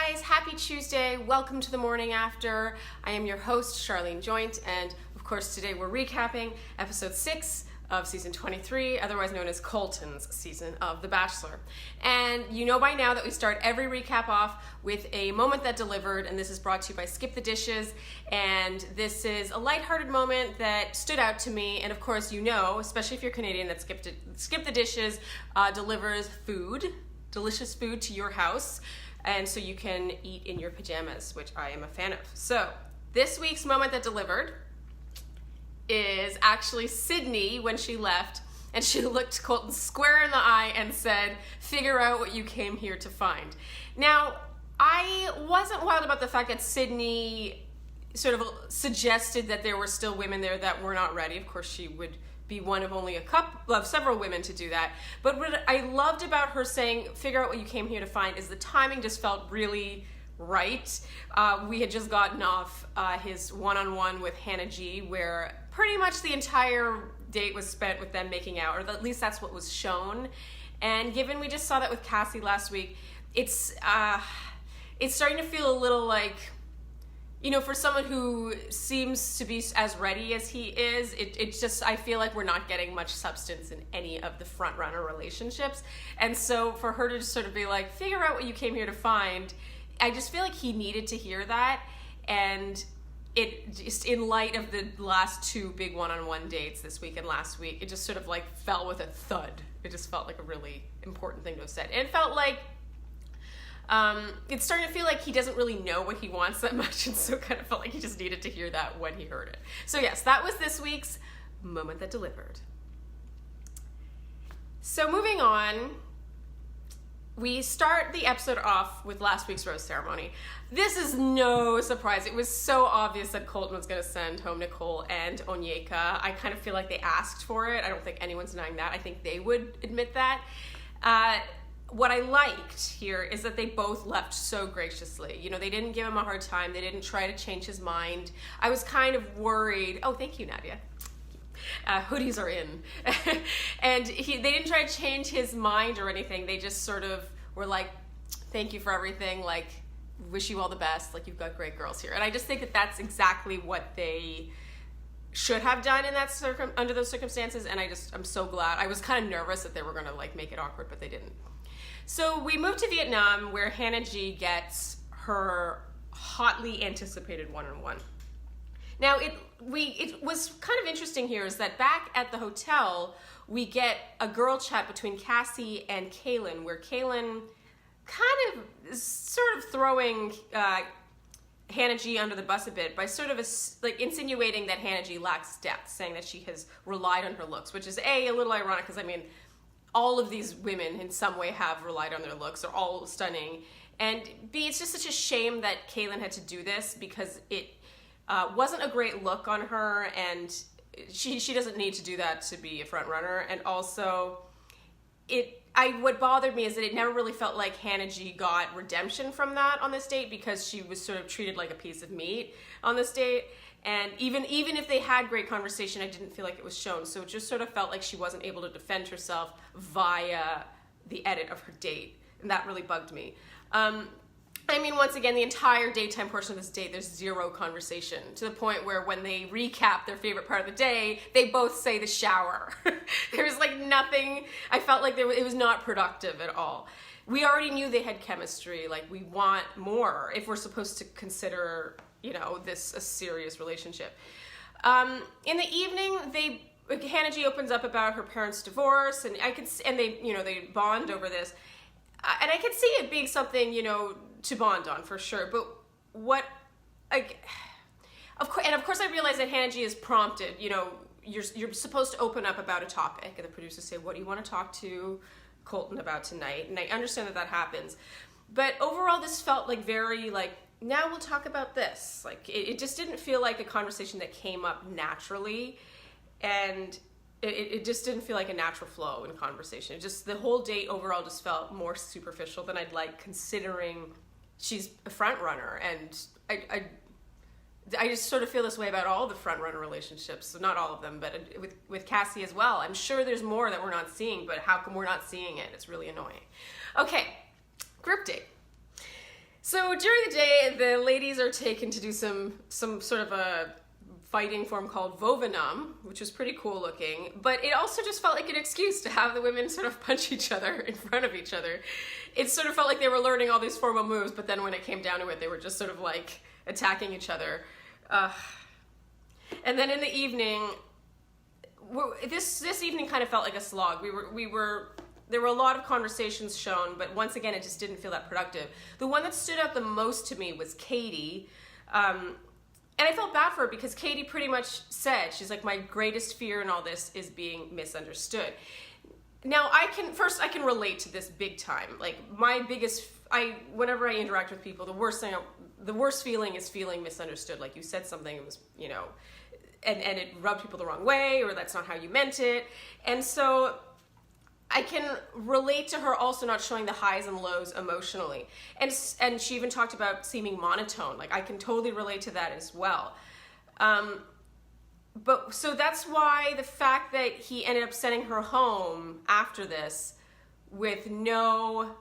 guys, happy Tuesday. Welcome to the morning after. I am your host, Charlene Joint, and of course today we're recapping episode 6 of season 23, otherwise known as Colton's season of The Bachelor. And you know by now that we start every recap off with a moment that delivered, and this is brought to you by Skip the Dishes. And this is a lighthearted moment that stood out to me, and of course you know, especially if you're Canadian, that Skip the Dishes delivers food, delicious food to your house, and so you can eat in your pajamas, which I am a fan of. So this week's moment that delivered is actually Sydney when she left, and she looked Colton square in the eye and said, "Figure out what you came here to find." Now, I wasn't wild about the fact that Sydney sort of suggested that there were still women there that were not ready. Of course, she would be one of only a couple of several women to do that. But what I loved about her saying, "Figure out what you came here to find," is the timing just felt really right. We had just gotten off his one-on-one with Hannah G, where pretty much the entire date was spent with them making out, or at least that's what was shown. And given we just saw that with Cassie last week, it's starting to feel a little like, you know, for someone who seems to be as ready as he is, it's just, I feel like we're not getting much substance in any of the front runner relationships. And so for her to just sort of be like, "Figure out what you came here to find," I just feel like he needed to hear that. And it just, in light of the last two big one-on-one dates this week and last week, it just sort of like fell with a thud. It just felt like a really important thing to have said. And it felt like it's starting to feel like he doesn't really know what he wants that much, and so kind of felt like he just needed to hear that when he heard it. So yes, that was this week's moment that delivered. So moving on, we start the episode off with last week's rose ceremony. This is no surprise. It was so obvious that Colton was going to send home Nicole and Onyeka. I kind of feel like they asked for it. I don't think anyone's denying that. I think they would admit that. What I liked here is that they both left so graciously. You know, they didn't give him a hard time. They didn't try to change his mind. I was kind of worried. Oh, thank you, Nadia. Hoodies are in. And they didn't try to change his mind or anything. They just sort of were like, "Thank you for everything. Like, wish you all the best. Like, you've got great girls here." And I just think that that's exactly what they should have done in that under those circumstances. And I'm so glad. I was kind of nervous that they were going to like make it awkward, but they didn't. So we moved to Vietnam, where Hannah G gets her hotly anticipated one-on-one. Now, it was kind of interesting here is that back at the hotel, we get a girl chat between Cassie and Kailyn, where Kailyn kind of is sort of throwing Hannah G under the bus a bit by sort of like insinuating that Hannah G lacks depth, saying that she has relied on her looks, which is a little ironic because, I mean, all of these women in some way have relied on their looks. They're all stunning. And B, it's just such a shame that Kailyn had to do this because it wasn't a great look on her, and she doesn't need to do that to be a front runner. And also, what bothered me is that it never really felt like Hannah G got redemption from that on this date, because she was sort of treated like a piece of meat on this date. And even if they had great conversation, I didn't feel like it was shown. So it just sort of felt like she wasn't able to defend herself via the edit of her date. And that really bugged me. I mean, once again, the entire daytime portion of this date, there's zero conversation, to the point where when they recap their favorite part of the day, they both say the shower. There was like nothing. I felt like it was not productive at all. We already knew they had chemistry. Like, we want more if we're supposed to consider, you know, this a serious relationship. In the evening, Hannah G opens up about her parents' divorce, and they bond over this. And I could see it being something, you know, to bond on for sure. But of course I realize that Hannah G is prompted, you know, you're supposed to open up about a topic, and the producers say, "What do you want to talk to Colton about tonight?" And I understand that happens. But overall, this felt like very like, now we'll talk about this. Like, it just didn't feel like a conversation that came up naturally. And it just didn't feel like a natural flow in conversation. The whole date overall just felt more superficial than I'd like, considering she's a front runner. And I just sort of feel this way about all the front runner relationships. So not all of them, but with Cassie as well. I'm sure there's more that we're not seeing, but how come we're not seeing it? It's really annoying. Okay, group date. So during the day, the ladies are taken to do some sort of a fighting form called Vovinam, which was pretty cool looking, but it also just felt like an excuse to have the women sort of punch each other in front of each other. It sort of felt like they were learning all these formal moves, but then when it came down to it, they were just sort of like attacking each other. And then in the evening, this evening kind of felt like a slog. There were a lot of conversations shown, but once again, it just didn't feel that productive. The one that stood out the most to me was Katie. And I felt bad for her because Katie pretty much said, she's like, my greatest fear in all this is being misunderstood. Now, I can relate to this big time. Like, whenever I interact with people, the worst feeling is feeling misunderstood. Like, you said something, it was, and it rubbed people the wrong way, or that's not how you meant it. And so I can relate to her also not showing the highs and lows emotionally. And she even talked about seeming monotone. Like, I can totally relate to that as well. But so that's why the fact that he ended up sending her home after this with no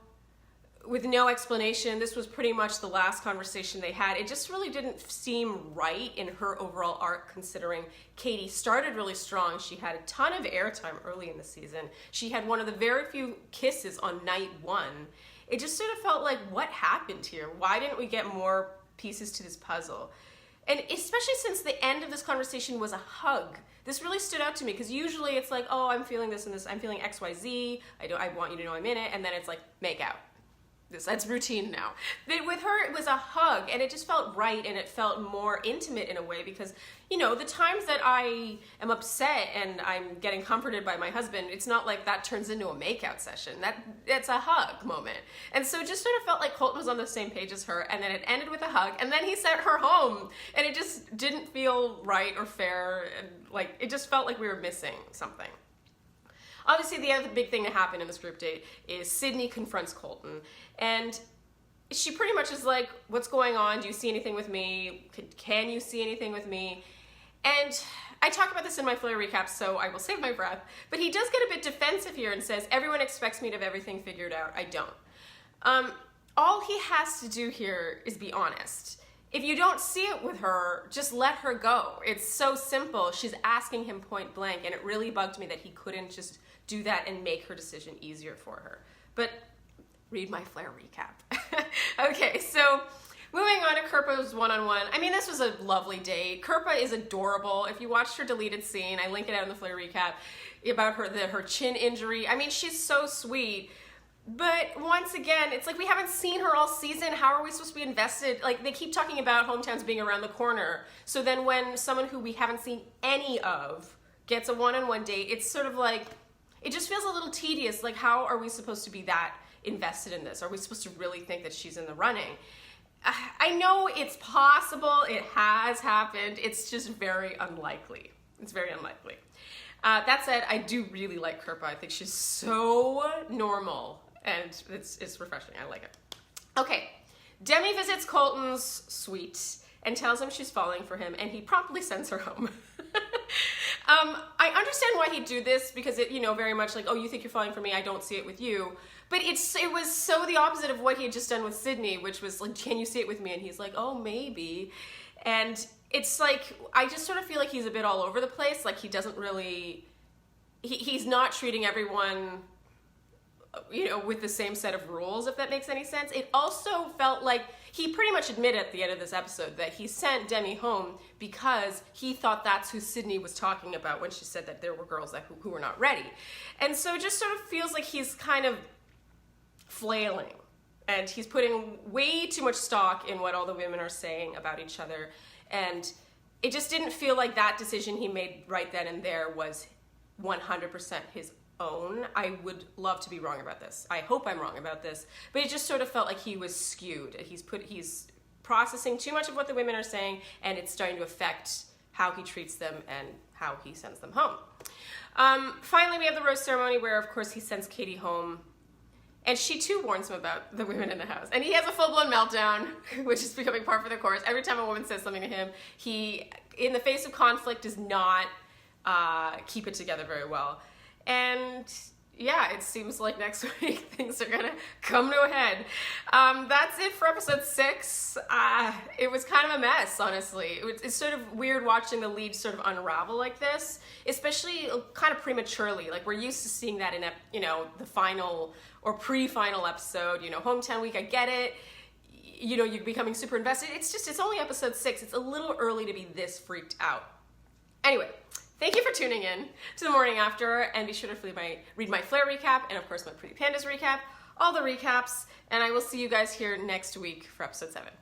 explanation, this was pretty much the last conversation they had. It just really didn't seem right in her overall arc, considering Katie started really strong. She had a ton of airtime early in the season. She had one of the very few kisses on night one. It just sort of felt like, what happened here? Why didn't we get more pieces to this puzzle? And especially since the end of this conversation was a hug. This really stood out to me, because usually it's like, oh, I'm feeling this and this, I'm feeling XYZ, I want you to know I'm in it, and then it's like, make out. That's routine now. But with her, it was a hug, and it just felt right, and it felt more intimate in a way, because, the times that I am upset and I'm getting comforted by my husband, it's not like that turns into a makeout session. It's a hug moment. And so it just sort of felt like Colton was on the same page as her, and then it ended with a hug, and then he sent her home, and it just didn't feel right or fair, and like, it just felt like we were missing something. Obviously, the other big thing that happened in this group date is Sydney confronts Colton, and she pretty much is like, what's going on? Do you see anything with me? Can you see anything with me? And I talk about this in my Flair recap, so I will save my breath, but he does get a bit defensive here and says, everyone expects me to have everything figured out. I don't. All he has to do here is be honest. If you don't see it with her, just let her go. It's so simple. She's asking him point blank, and it really bugged me that he couldn't just do that and make her decision easier for her. But read my Flair recap. Okay, so moving on to Kirpa's one-on-one. I mean, this was a lovely date. Kirpa is adorable. If you watched her deleted scene, I link it out in the Flair recap, about her chin injury. I mean, she's so sweet. But once again, it's like we haven't seen her all season. How are we supposed to be invested? Like, they keep talking about hometowns being around the corner. So then when someone who we haven't seen any of gets a one-on-one date, it's sort of like, it just feels a little tedious. Like, how are we supposed to be that invested in this? Are we supposed to really think that she's in the running? I know it's possible. It has happened. It's just very unlikely. It's very unlikely. That said, I do really like Kirpa. I think she's so normal, and it's refreshing. I like it. Okay, Demi visits Colton's suite and tells him she's falling for him, and he promptly sends her home. I understand why he'd do this, because it, very much like, oh, you think you're falling for me, I don't see it with you. But it was so the opposite of what he had just done with Sydney, which was like, can you see it with me? And he's like, oh, maybe. And it's like, I just sort of feel like he's a bit all over the place. Like, he doesn't really, he's not treating everyone, with the same set of rules, if that makes any sense. It also felt like he pretty much admitted at the end of this episode that he sent Demi home because he thought that's who Sydney was talking about when she said that there were girls who were not ready. And so it just sort of feels like he's kind of flailing, and he's putting way too much stock in what all the women are saying about each other. And it just didn't feel like that decision he made right then and there was 100% his own. I would love to be wrong about this. I hope I'm wrong about this, but it just sort of felt like he was skewed. He's processing too much of what the women are saying, and it's starting to affect how he treats them and how he sends them home. Finally, we have the rose ceremony where, of course, he sends Katie home, and she too warns him about the women in the house. And he has a full-blown meltdown, which is becoming par for the course. Every time a woman says something to him, he, in the face of conflict, does not keep it together very well. And yeah, it seems like next week things are gonna come to a head. That's it for episode 6. It was kind of a mess, honestly. It's sort of weird watching the lead sort of unravel like this, especially kind of prematurely. Like, we're used to seeing that in, the final or pre-final episode. Hometown week, I get it. You're becoming super invested. It's only episode 6. It's a little early to be this freaked out. Anyway, thank you for tuning in to the morning after, and be sure to read my Flare recap and, of course, my Pretty Pandas recap, all the recaps, and I will see you guys here next week for episode 7.